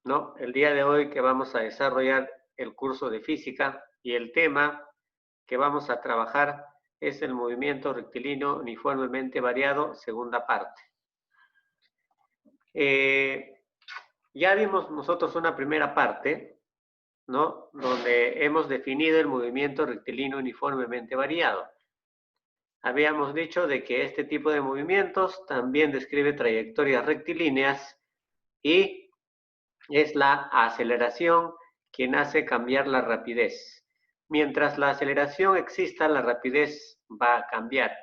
¿no? El día de hoy que vamos a desarrollar el curso de física y el tema que vamos a trabajar es el movimiento rectilíneo uniformemente variado, segunda parte. Ya vimos nosotros una primera parte, ¿no? Donde hemos definido el movimiento rectilíneo uniformemente variado. Habíamos dicho de que este tipo de movimientos también describe trayectorias rectilíneas y es la aceleración quien hace cambiar la rapidez. Mientras la aceleración exista, la rapidez va a cambiar.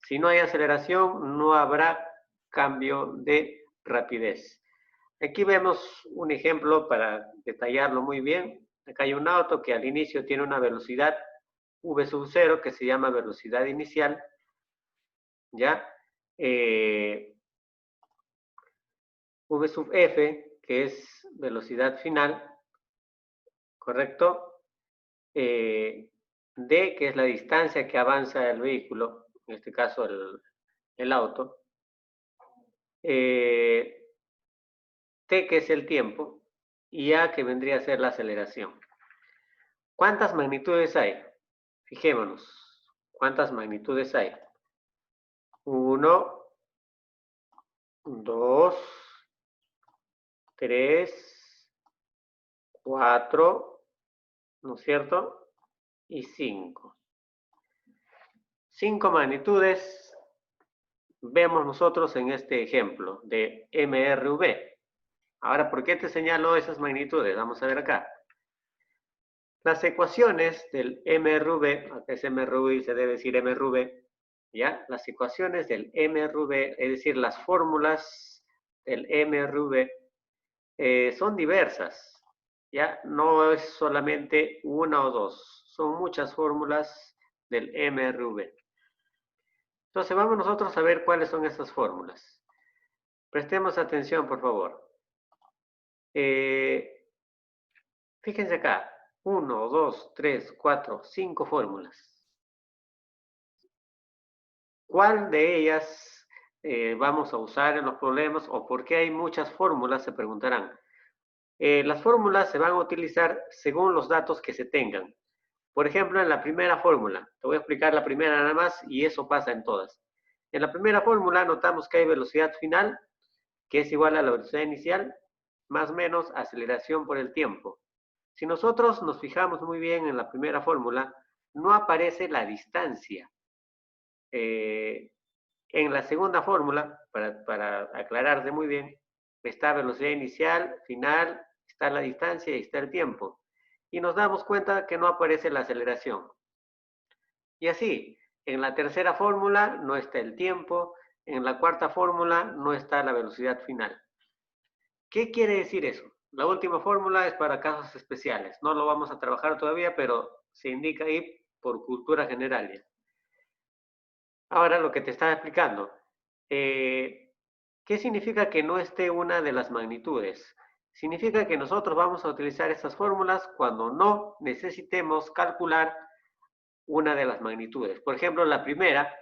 Si no hay aceleración, no habrá cambio de rapidez. Aquí vemos un ejemplo para detallarlo muy bien. Acá hay un auto que al inicio tiene una velocidad v sub 0 que se llama velocidad inicial, ¿ya? V sub f, que es velocidad final, ¿correcto? D, que es la distancia que avanza el vehículo, en este caso el auto. T, que es el tiempo, y A, que vendría a ser la aceleración. ¿Cuántas magnitudes hay? Fijémonos, ¿cuántas magnitudes hay? 1, 2, 3, 4, ¿no es cierto? Y 5. 5 magnitudes vemos nosotros en este ejemplo de MRV. Ahora, ¿por qué te señalo esas magnitudes? Vamos a ver acá. Las ecuaciones del MRV, acá es MRV y se debe decir MRV, ¿ya? Las ecuaciones del MRV, es decir, las fórmulas del MRV, son diversas, ¿ya? No es solamente una o dos, son muchas fórmulas del MRV. Entonces, vamos nosotros a ver cuáles son estas fórmulas. Prestemos atención, por favor. Fíjense acá, 1, 2, 3, 4, 5 fórmulas. ¿Cuál de ellas vamos a usar en los problemas o por qué hay muchas fórmulas? Se preguntarán. Las fórmulas se van a utilizar según los datos que se tengan. Por ejemplo, en la primera fórmula, te voy a explicar la primera nada más y eso pasa en todas. En la primera fórmula notamos que hay velocidad final, que es igual a la velocidad inicial, más o menos aceleración por el tiempo. Si nosotros nos fijamos muy bien en la primera fórmula, no aparece la distancia. En la segunda fórmula, para aclararse muy bien, está velocidad inicial, final, está la distancia y está el tiempo. Y nos damos cuenta que no aparece la aceleración. Y así, en la tercera fórmula no está el tiempo, en la cuarta fórmula no está la velocidad final. ¿Qué quiere decir eso? La última fórmula es para casos especiales. No lo vamos a trabajar todavía, pero se indica ahí por cultura general. ¿Ya? Ahora lo que te estaba explicando. ¿Qué significa que no esté una de las magnitudes? Significa que nosotros vamos a utilizar estas fórmulas cuando no necesitemos calcular una de las magnitudes. Por ejemplo, la primera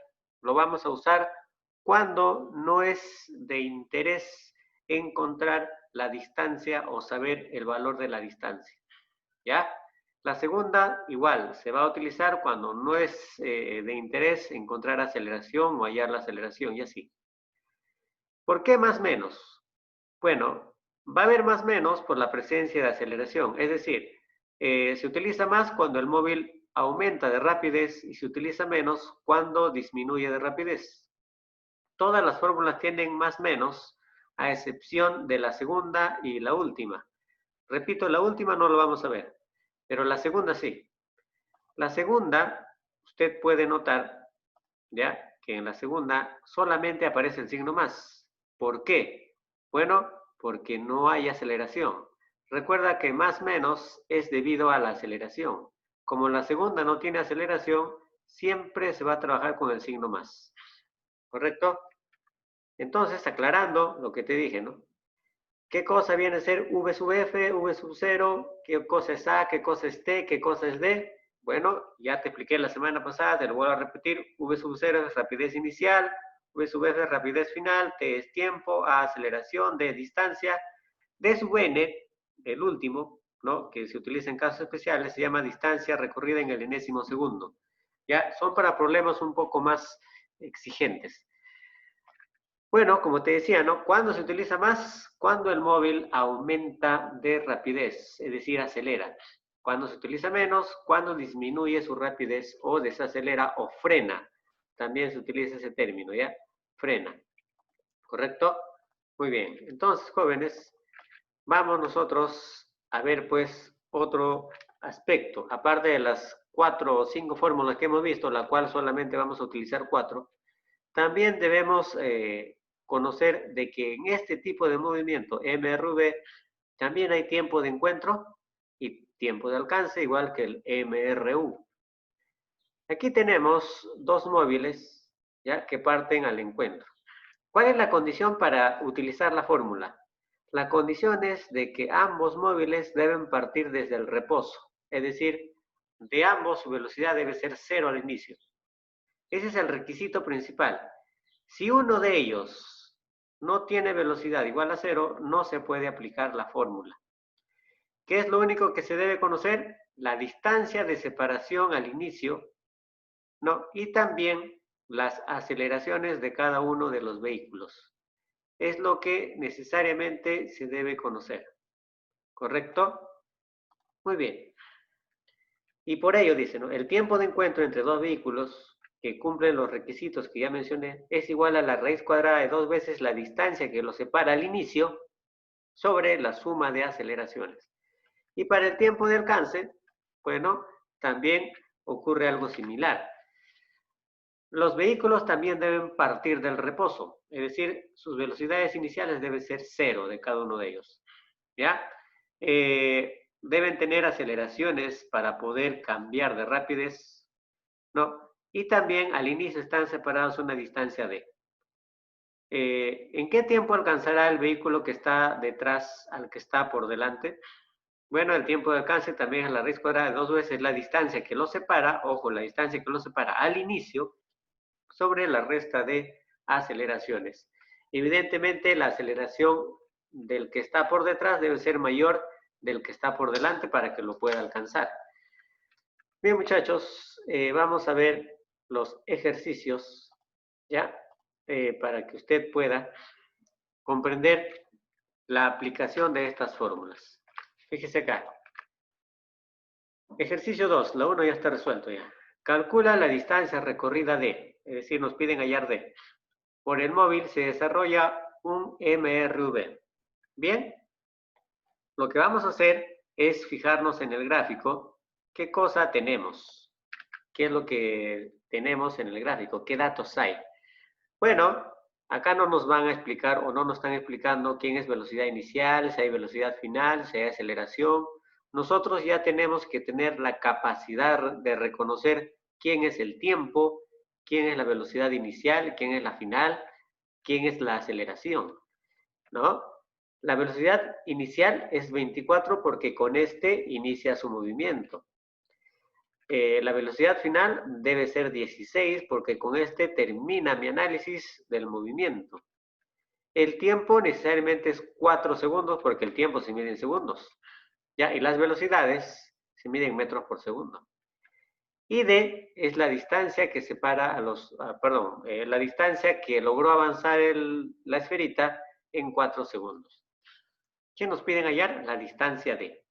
lo vamos a usar cuando no es de interés encontrar la distancia o saber el valor de la distancia. ¿Ya? La segunda, igual, se va a utilizar cuando no es de interés encontrar aceleración o hallar la aceleración y así. ¿Por qué más menos? Bueno, va a haber más menos por la presencia de aceleración, es decir, se utiliza más cuando el móvil aumenta de rapidez y se utiliza menos cuando disminuye de rapidez. Todas las fórmulas tienen más menos, a excepción de la segunda y la última. Repito, la última no lo vamos a ver, pero la segunda sí. La segunda, usted puede notar, ¿ya? Que en la segunda solamente aparece el signo más. ¿Por qué? Bueno, porque no hay aceleración. Recuerda que más menos es debido a la aceleración. Como la segunda no tiene aceleración, siempre se va a trabajar con el signo más. ¿Correcto? Entonces, aclarando lo que te dije, ¿no? ¿Qué cosa viene a ser V sub F, V sub 0? ¿Qué cosa es A? ¿Qué cosa es T? ¿Qué cosa es D? Bueno, ya te expliqué la semana pasada, te lo vuelvo a repetir. V sub 0 es rapidez inicial, V sub F es rapidez final, T es tiempo, A aceleración, D es distancia. Desvn, el último, ¿no?, que se utiliza en casos especiales, se llama distancia recorrida en el enésimo segundo. Ya, son para problemas un poco más exigentes. Bueno, como te decía, ¿no? ¿Cuándo se utiliza más? Cuando el móvil aumenta de rapidez, es decir, acelera. Cuando se utiliza menos, cuando disminuye su rapidez o desacelera o frena. También se utiliza ese término, ¿ya? Frena. ¿Correcto? Muy bien. Entonces, jóvenes, vamos nosotros a ver, pues, otro aspecto. Aparte de las 4 o 5 fórmulas que hemos visto, la cual solamente vamos a utilizar 4, también debemos conocer de que en este tipo de movimiento MRV también hay tiempo de encuentro y tiempo de alcance, igual que el MRU. Aquí tenemos dos móviles, ¿ya?, que parten al encuentro. ¿Cuál es la condición para utilizar la fórmula? La condición es de que ambos móviles deben partir desde el reposo, es decir, de ambos su velocidad debe ser 0 al inicio. Ese es el requisito principal. Si uno de ellos no tiene velocidad igual a 0, no se puede aplicar la fórmula. ¿Qué es lo único que se debe conocer? La distancia de separación al inicio, ¿no?, y también las aceleraciones de cada uno de los vehículos. Es lo que necesariamente se debe conocer. ¿Correcto? Muy bien. Y por ello dice, ¿no?, el tiempo de encuentro entre dos vehículos que cumplen los requisitos que ya mencioné es igual a la raíz cuadrada de 2 veces la distancia que los separa al inicio sobre la suma de aceleraciones. Y para el tiempo de alcance, bueno, también ocurre algo similar. Los vehículos también deben partir del reposo, es decir, sus velocidades iniciales deben ser 0 de cada uno de ellos. ¿Ya? Deben tener aceleraciones para poder cambiar de rapidez, ¿no? Y también al inicio están separados una distancia de. ¿En qué tiempo alcanzará el vehículo que está detrás al que está por delante? Bueno, el tiempo de alcance también es la raíz cuadrada de 2 veces la distancia que lo separa, ojo, la distancia que lo separa al inicio, sobre la resta de aceleraciones. Evidentemente, la aceleración del que está por detrás debe ser mayor del que está por delante para que lo pueda alcanzar. Bien, muchachos, vamos a ver los ejercicios, ¿ya? Para que usted pueda comprender la aplicación de estas fórmulas. Fíjese acá. Ejercicio 2, la 1 ya está resuelto ya. Calcula la distancia recorrida D, es decir, nos piden hallar D. Por el móvil se desarrolla un MRV. Bien, lo que vamos a hacer es fijarnos en el gráfico. ¿Qué cosa tenemos? ¿Qué es lo que tenemos en el gráfico? ¿Qué datos hay? Bueno, acá no nos van a explicar o no nos están explicando quién es velocidad inicial, si hay velocidad final, si hay aceleración. Nosotros ya tenemos que tener la capacidad de reconocer quién es el tiempo, quién es la velocidad inicial, quién es la final, quién es la aceleración, ¿no? La velocidad inicial es 24 porque con este inicia su movimiento. La velocidad final debe ser 16 porque con este termina mi análisis del movimiento. El tiempo necesariamente es 4 segundos porque el tiempo se mide en segundos. ¿Ya? Y las velocidades se miden en metros por segundo. Y D es la distancia que separa a los, la distancia que logró avanzar la esferita en 4 segundos. ¿Qué nos piden hallar? La distancia D.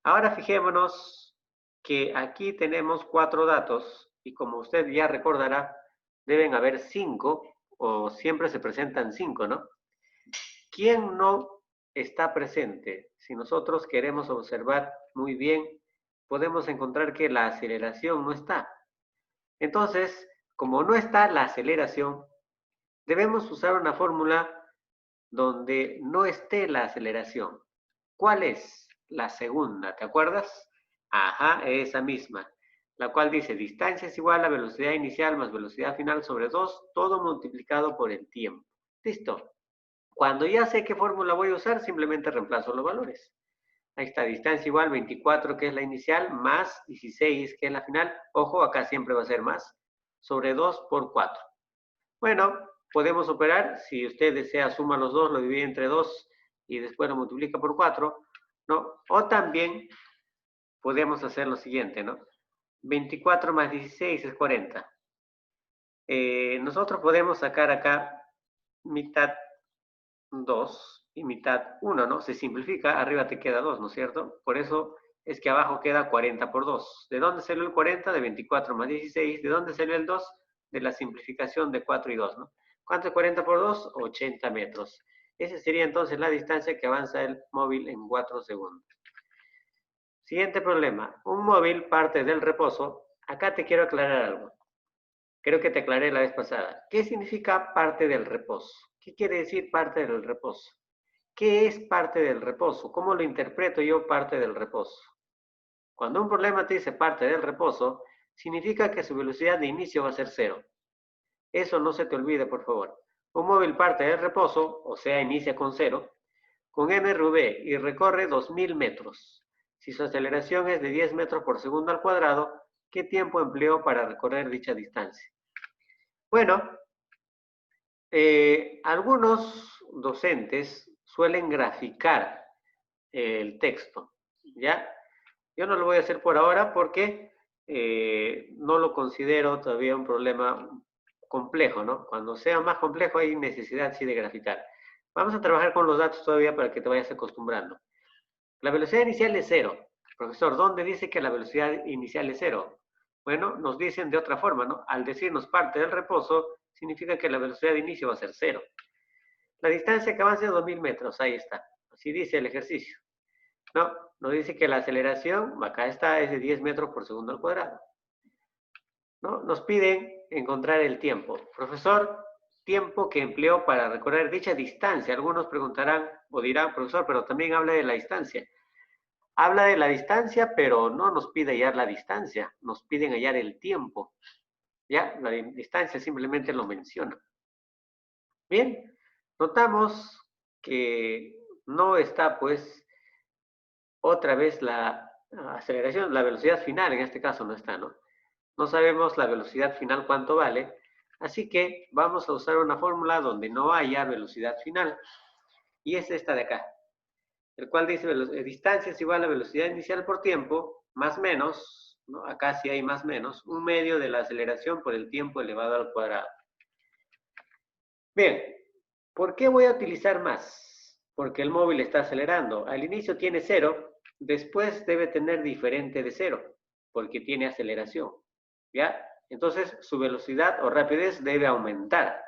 Ahora fijémonos que aquí tenemos 4 datos y como usted ya recordará, deben haber 5 o siempre se presentan 5, ¿no? ¿Quién no está presente? Si nosotros queremos observar muy bien, podemos encontrar que la aceleración no está. Entonces, como no está la aceleración, debemos usar una fórmula donde no esté la aceleración. ¿Cuál es? La segunda, ¿te acuerdas? Ajá, esa misma, la cual dice distancia es igual a velocidad inicial más velocidad final sobre 2, todo multiplicado por el tiempo. ¿Listo? Cuando ya sé qué fórmula voy a usar, simplemente reemplazo los valores. Ahí está, distancia igual 24, que es la inicial, más 16, que es la final. Ojo, acá siempre va a ser más, sobre 2 por 4. Bueno, podemos operar. Si usted desea, suma los dos, lo divide entre 2 y después lo multiplica por 4, ¿no? O también podemos hacer lo siguiente, ¿no? 24 más 16 es 40. Nosotros podemos sacar acá mitad 2 y mitad 1, ¿no? Se simplifica, arriba te queda 2, ¿no es cierto? Por eso es que abajo queda 40 por 2. ¿De dónde salió el 40? De 24 más 16. ¿De dónde salió el 2? De la simplificación de 4 y 2, ¿no? ¿Cuánto es 40 por 2? 80 metros. Esa sería entonces la distancia que avanza el móvil en 4 segundos. Siguiente problema. Un móvil parte del reposo. Acá te quiero aclarar algo. Creo que te aclaré la vez pasada. ¿Qué significa parte del reposo? ¿Qué quiere decir parte del reposo? ¿Qué es parte del reposo? ¿Cómo lo interpreto yo parte del reposo? Cuando un problema te dice parte del reposo, significa que su velocidad de inicio va a ser 0. Eso no se te olvide, por favor. Un móvil parte del reposo, o sea, inicia con 0, con MRV y recorre 2000 metros. Si su aceleración es de 10 metros por segundo al cuadrado, ¿qué tiempo empleó para recorrer dicha distancia? Bueno, algunos docentes suelen graficar el texto, ¿ya? Yo no lo voy a hacer por ahora porque no lo considero todavía un problema complejo, ¿no? Cuando sea más complejo hay necesidad sí de graficar. Vamos a trabajar con los datos todavía para que te vayas acostumbrando. La velocidad inicial es 0. Profesor, ¿dónde dice que la velocidad inicial es 0? Bueno, nos dicen de otra forma, ¿no? Al decirnos parte del reposo, significa que la velocidad de inicio va a ser 0. La distancia que avanza es 2000 metros, ahí está. Así dice el ejercicio. No, nos dice que la aceleración, acá está, es de 10 metros por segundo al cuadrado. ¿No? Nos piden encontrar el tiempo. Profesor, tiempo que empleó para recorrer dicha distancia. Algunos preguntarán o dirán, profesor, pero también habla de la distancia. Habla de la distancia, pero no nos pide hallar la distancia. Nos piden hallar el tiempo. Ya, la distancia simplemente lo menciona. Bien, notamos que no está, pues, otra vez la aceleración, la velocidad final en este caso no está, ¿no? No sabemos la velocidad final cuánto vale, así que vamos a usar una fórmula donde no haya velocidad final, y es esta de acá, el cual dice distancia es igual a velocidad inicial por tiempo, más menos, ¿no? Acá sí hay más menos, un medio de la aceleración por el tiempo elevado al cuadrado. Bien, ¿por qué voy a utilizar más? Porque el móvil está acelerando. Al inicio tiene 0, después debe tener diferente de 0, porque tiene aceleración. ¿Ya? Entonces, su velocidad o rapidez debe aumentar.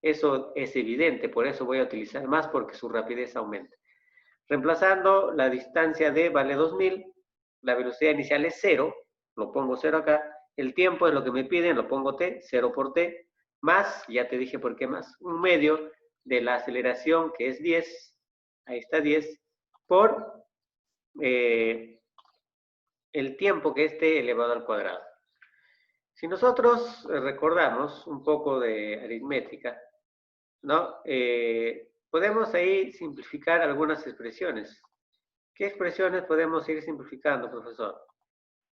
Eso es evidente, por eso voy a utilizar más, porque su rapidez aumenta. Reemplazando la distancia d vale 2000, la velocidad inicial es 0, lo pongo 0 acá, el tiempo es lo que me piden, lo pongo t, 0 por t, más, ya te dije por qué más, un medio de la aceleración que es 10, ahí está 10, por el tiempo que es t elevado al cuadrado. Si nosotros recordamos un poco de aritmética, ¿no? Podemos ahí simplificar algunas expresiones. ¿Qué expresiones podemos ir simplificando, profesor?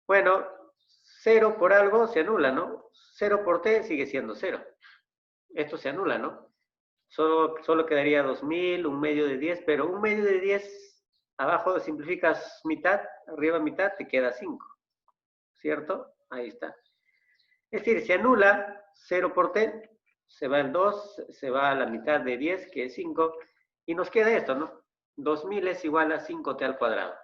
Bueno, 0 por algo se anula, ¿no? 0 por t sigue siendo 0. Esto se anula, ¿no? Solo quedaría 2000, un medio de 10, pero un medio de 10, abajo simplificas mitad, arriba mitad, te queda 5. ¿Cierto? Ahí está. Es decir, se anula 0 por t, se va el 2, se va a la mitad de 10, que es 5, y nos queda esto, ¿no? 2000 es igual a 5t al cuadrado.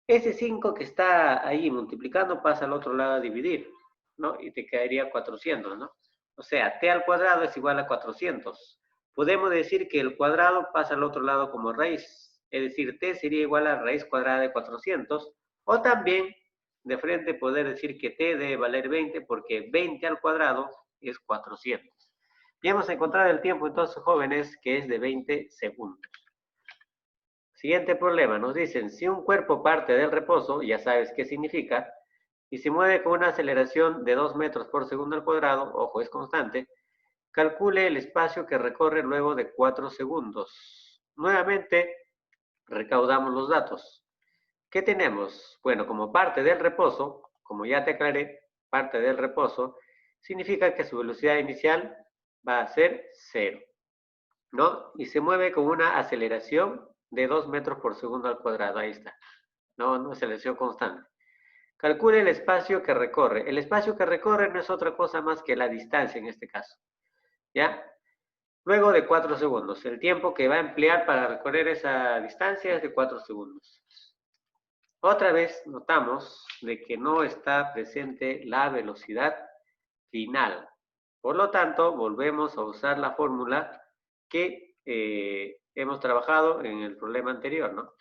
Ese 5 que está ahí multiplicando pasa al otro lado a dividir, ¿no? Y te quedaría 400, ¿no? O sea, t al cuadrado es igual a 400. Podemos decir que el cuadrado pasa al otro lado como raíz, es decir, t sería igual a raíz cuadrada de 400, o también de frente poder decir que t debe valer 20 porque 20 al cuadrado es 400. Y hemos encontrado el tiempo entonces, jóvenes, que es de 20 segundos. Siguiente problema, nos dicen, si un cuerpo parte del reposo, ya sabes qué significa, y se mueve con una aceleración de 2 metros por segundo al cuadrado, ojo, es constante, calcule el espacio que recorre luego de 4 segundos. Nuevamente, recaudamos los datos. ¿Qué tenemos? Bueno, como parte del reposo, como ya te aclaré, parte del reposo, significa que su velocidad inicial va a ser 0, ¿no? Y se mueve con una aceleración de 2 metros por segundo al cuadrado. Ahí está. No es aceleración constante. Calcule el espacio que recorre. El espacio que recorre no es otra cosa más que la distancia en este caso. ¿Ya? Luego de 4 segundos. El tiempo que va a emplear para recorrer esa distancia es de 4 segundos. Otra vez notamos de que no está presente la velocidad final. Por lo tanto, volvemos a usar la fórmula que hemos trabajado en el problema anterior, ¿no?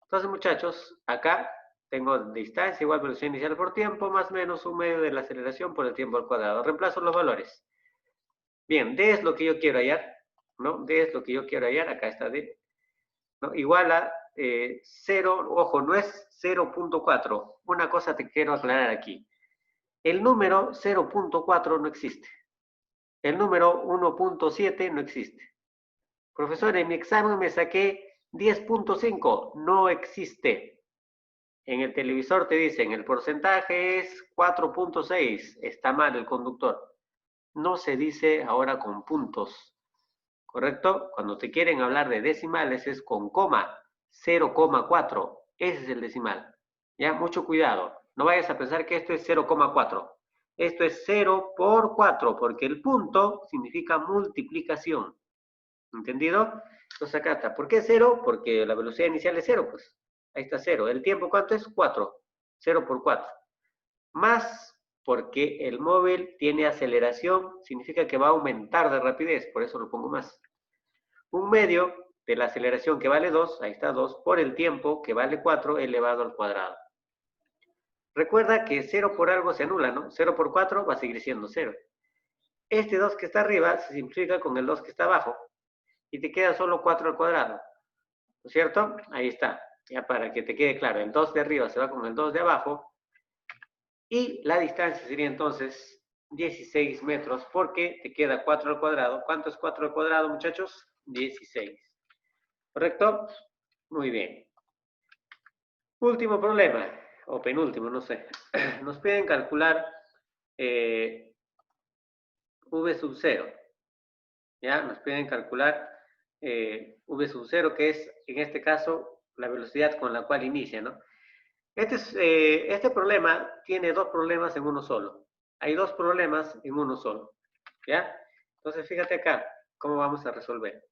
Entonces, muchachos, acá tengo distancia igual velocidad inicial por tiempo, más o menos un medio de la aceleración por el tiempo al cuadrado. Reemplazo los valores. Bien, D es lo que yo quiero hallar, ¿no? D es lo que yo quiero hallar, acá está D, ¿no? Igual a 0, ojo, no es 0.4. Una cosa te quiero aclarar aquí. El número 0.4 no existe. El número 1.7 no existe. Profesor, en mi examen me saqué 10.5. No existe. En el televisor te dicen, el porcentaje es 4.6. Está mal el conductor. No se dice ahora con puntos. ¿Correcto? Cuando te quieren hablar de decimales es con coma. 0,4. Ese es el decimal. Ya, mucho cuidado. No vayas a pensar que esto es 0,4. Esto es 0 por 4, porque el punto significa multiplicación. ¿Entendido? Entonces acá está. ¿Por qué 0? Porque la velocidad inicial es 0, pues. Ahí está 0. ¿El tiempo cuánto es? 4. 0 por 4. Más porque el móvil tiene aceleración, significa que va a aumentar de rapidez, por eso lo pongo más. Un medio de la aceleración que vale 2, ahí está 2, por el tiempo que vale 4 elevado al cuadrado. Recuerda que 0 por algo se anula, ¿no? 0 por 4 va a seguir siendo 0. Este 2 que está arriba se simplifica con el 2 que está abajo y te queda solo 4 al cuadrado. ¿No es cierto? Ahí está. Ya para que te quede claro, el 2 de arriba se va con el 2 de abajo y la distancia sería entonces 16 metros porque te queda 4 al cuadrado. ¿Cuánto es 4 al cuadrado, muchachos? 16. ¿Correcto? Muy bien. Último problema, o penúltimo, no sé. Nos piden calcular V sub 0. ¿Ya? Nos piden calcular V sub 0, que es, en este caso, la velocidad con la cual inicia, ¿no? Este problema tiene dos problemas en uno solo. Hay dos problemas en uno solo. ¿Ya? Entonces, fíjate acá cómo vamos a resolver.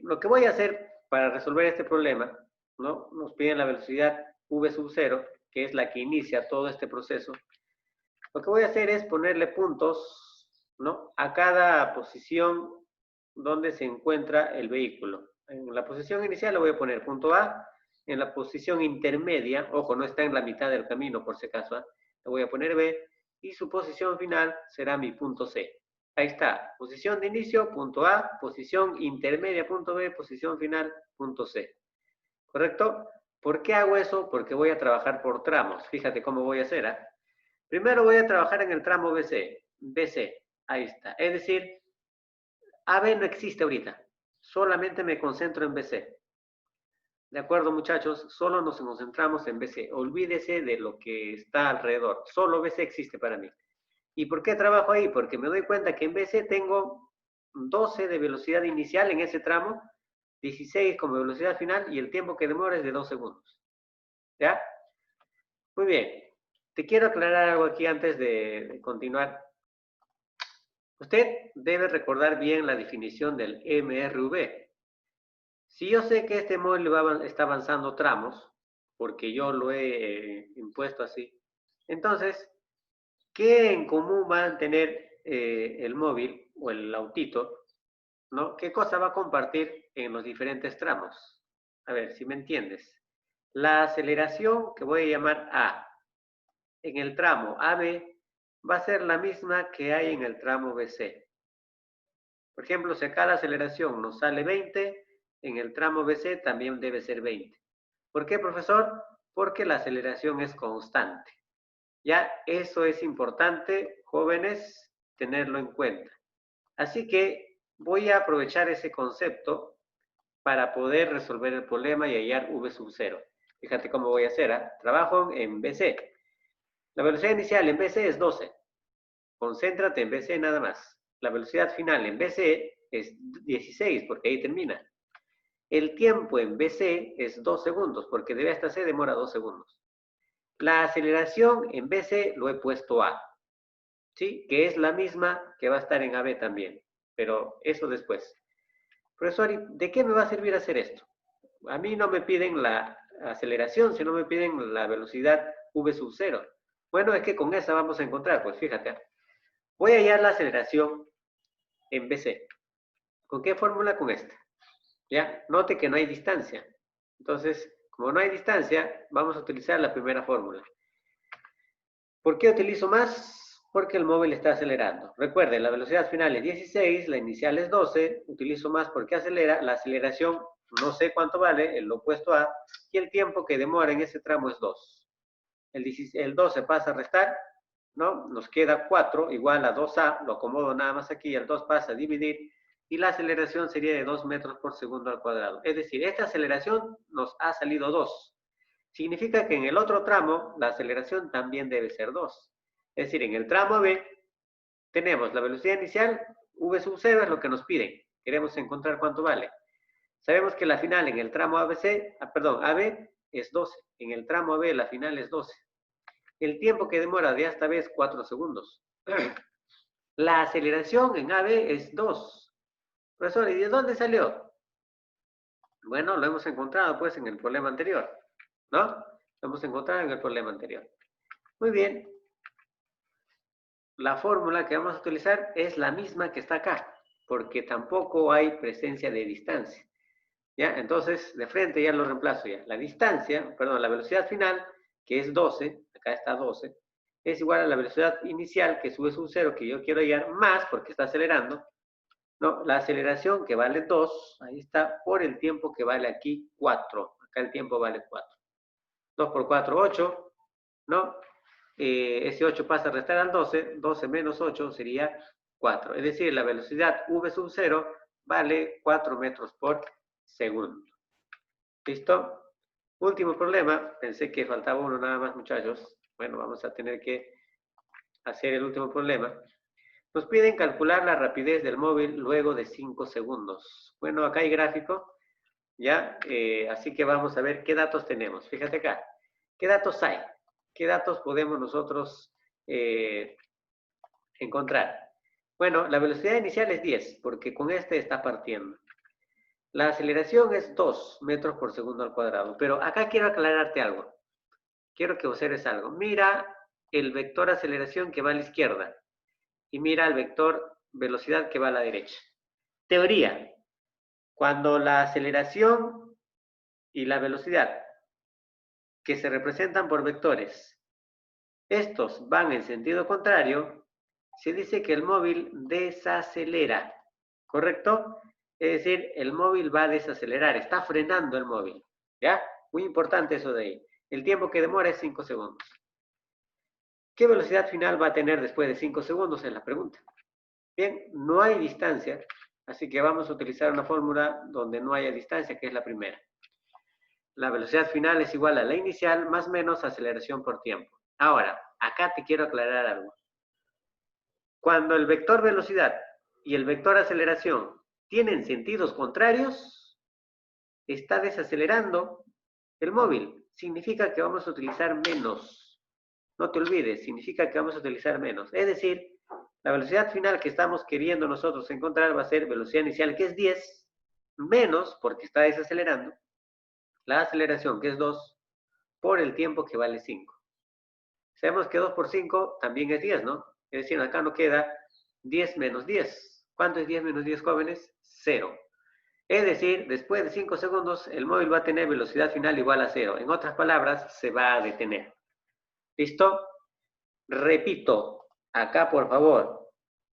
Lo que voy a hacer para resolver este problema, ¿no? Nos piden la velocidad V sub 0, que es la que inicia todo este proceso. Lo que voy a hacer es ponerle puntos, ¿no? A cada posición donde se encuentra el vehículo. En la posición inicial le voy a poner punto A. En la posición intermedia, ojo, no está en la mitad del camino por si acaso, le voy a poner B. Y su posición final será mi punto C. Ahí está, posición de inicio, punto A, posición intermedia, punto B, posición final, punto C. ¿Correcto? ¿Por qué hago eso? Porque voy a trabajar por tramos. Fíjate cómo voy a hacer, ¿eh? Primero voy a trabajar en el tramo BC. BC, ahí está. Es decir, AB no existe ahorita. Solamente me concentro en BC. ¿De acuerdo, muchachos? Solo nos concentramos en BC. Olvídese de lo que está alrededor. Solo BC existe para mí. ¿Y por qué trabajo ahí? Porque me doy cuenta que en BC tengo 12 de velocidad inicial en ese tramo, 16 como velocidad final y el tiempo que demora es de 2 segundos. ¿Ya? Muy bien. Te quiero aclarar algo aquí antes de continuar. Usted debe recordar bien la definición del MRV. Si yo sé que este móvil está avanzando tramos, porque yo lo he impuesto así, entonces, ¿qué en común van a tener el móvil o el autito? ¿No? ¿Qué cosa va a compartir en los diferentes tramos? A ver, si me entiendes. La aceleración que voy a llamar A en el tramo AB va a ser la misma que hay en el tramo BC. Por ejemplo, si acá la aceleración nos sale 20, en el tramo BC también debe ser 20. ¿Por qué, profesor? Porque la aceleración es constante. Ya, eso es importante, jóvenes, tenerlo en cuenta. Así que voy a aprovechar ese concepto para poder resolver el problema y hallar V sub 0. Fíjate cómo voy a hacer, ¿eh? Trabajo en BC. La velocidad inicial en BC es 12. Concéntrate en BC nada más. La velocidad final en BC es 16, porque ahí termina. El tiempo en BC es 2 segundos, porque de B hasta C demora 2 segundos. La aceleración en BC lo he puesto A, ¿sí? Que es la misma que va a estar en AB también, pero eso después. Profesor, ¿de qué me va a servir hacer esto? A mí no me piden la aceleración, sino me piden la velocidad V sub 0. Bueno, es que con esa vamos a encontrar, pues fíjate. Voy a hallar la aceleración en BC. ¿Con qué fórmula? Con esta. ¿Ya? Note que no hay distancia. Entonces, como no hay distancia, vamos a utilizar la primera fórmula. ¿Por qué utilizo más? Porque el móvil está acelerando. Recuerden, la velocidad final es 16, la inicial es 12. Utilizo más porque acelera. La aceleración no sé cuánto vale, el opuesto a, y el tiempo que demora en ese tramo es 2. El 12 pasa a restar, ¿no? Nos queda 4 igual a 2A, lo acomodo nada más aquí, el 2 pasa a dividir, y la aceleración sería de 2 metros por segundo al cuadrado. Es decir, esta aceleración nos ha salido 2. Significa que en el otro tramo la aceleración también debe ser 2. Es decir, en el tramo AB tenemos la velocidad inicial, V sub 0 es lo que nos piden. Queremos encontrar cuánto vale. Sabemos que la final en el tramo AB es 12. En el tramo AB la final es 12. El tiempo que demora de hasta B es 4 segundos. La aceleración en AB es 2. Profesor, ¿y de dónde salió? Bueno, lo hemos encontrado pues en el problema anterior, ¿no? Lo hemos encontrado en el problema anterior. Muy bien. La fórmula que vamos a utilizar es la misma que está acá, porque tampoco hay presencia de distancia. ¿Ya? Entonces, de frente ya lo reemplazo ya. La distancia, perdón, la velocidad final, que es 12, acá está 12, es igual a la velocidad inicial, que sube un 0, que yo quiero hallar, más, porque está acelerando, ¿no? La aceleración, que vale 2, ahí está, por el tiempo que vale aquí 4. Acá el tiempo vale 4. 2 por 4, 8, ¿no? Ese 8 pasa a restar al 12, 12 menos 8 sería 4. Es decir, la velocidad V sub 0 vale 4 metros por segundo. ¿Listo? Último problema. Pensé que faltaba uno nada más, muchachos. Bueno, vamos a tener que hacer el último problema. Nos piden calcular la rapidez del móvil luego de 5 segundos. Bueno, acá hay gráfico, ¿ya? Así que vamos a ver qué datos tenemos. Fíjate acá. ¿Qué datos hay? ¿Qué datos podemos nosotros encontrar? Bueno, la velocidad inicial es 10, porque con este está partiendo. La aceleración es 2 metros por segundo al cuadrado. Pero acá quiero aclararte algo. Quiero que observes algo. Mira el vector aceleración que va a la izquierda y mira el vector velocidad que va a la derecha. Teoría. Cuando la aceleración y la velocidad que se representan por vectores, estos van en sentido contrario, se dice que el móvil desacelera. ¿Correcto? Es decir, el móvil va a desacelerar, está frenando el móvil. ¿Ya? Muy importante eso de ahí. El tiempo que demora es 5 segundos. ¿Qué velocidad final va a tener después de 5 segundos? Es la pregunta. Bien, no hay distancia, así que vamos a utilizar una fórmula donde no haya distancia, que es la primera. La velocidad final es igual a la inicial más menos aceleración por tiempo. Ahora, acá te quiero aclarar algo. Cuando el vector velocidad y el vector aceleración tienen sentidos contrarios, está desacelerando el móvil. Significa que vamos a utilizar menos. No te olvides, significa que vamos a utilizar menos. Es decir, la velocidad final que estamos queriendo nosotros encontrar va a ser velocidad inicial, que es 10, menos, porque está desacelerando, la aceleración, que es 2, por el tiempo que vale 5. Sabemos que 2 por 5 también es 10, ¿no? Es decir, acá nos queda 10 menos 10. ¿Cuánto es 10 menos 10, jóvenes? 0. Es decir, después de 5 segundos, el móvil va a tener velocidad final igual a 0. En otras palabras, se va a detener. ¿Listo? Repito, acá por favor,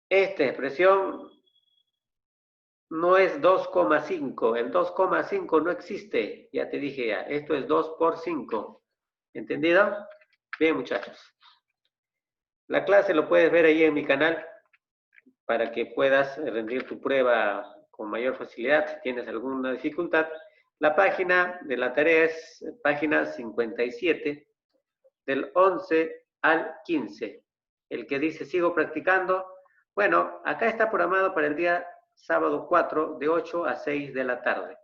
esta expresión no es 2,5. El 2,5 no existe. Ya te dije ya, esto es 2 por 5. ¿Entendido? Bien, muchachos. La clase lo puedes ver ahí en mi canal para que puedas rendir tu prueba con mayor facilidad si tienes alguna dificultad. La página de la tarea es página 57, del 11 al 15. El que dice sigo practicando. Bueno, acá está programado para el día sábado 4 de 8 a 6 de la tarde.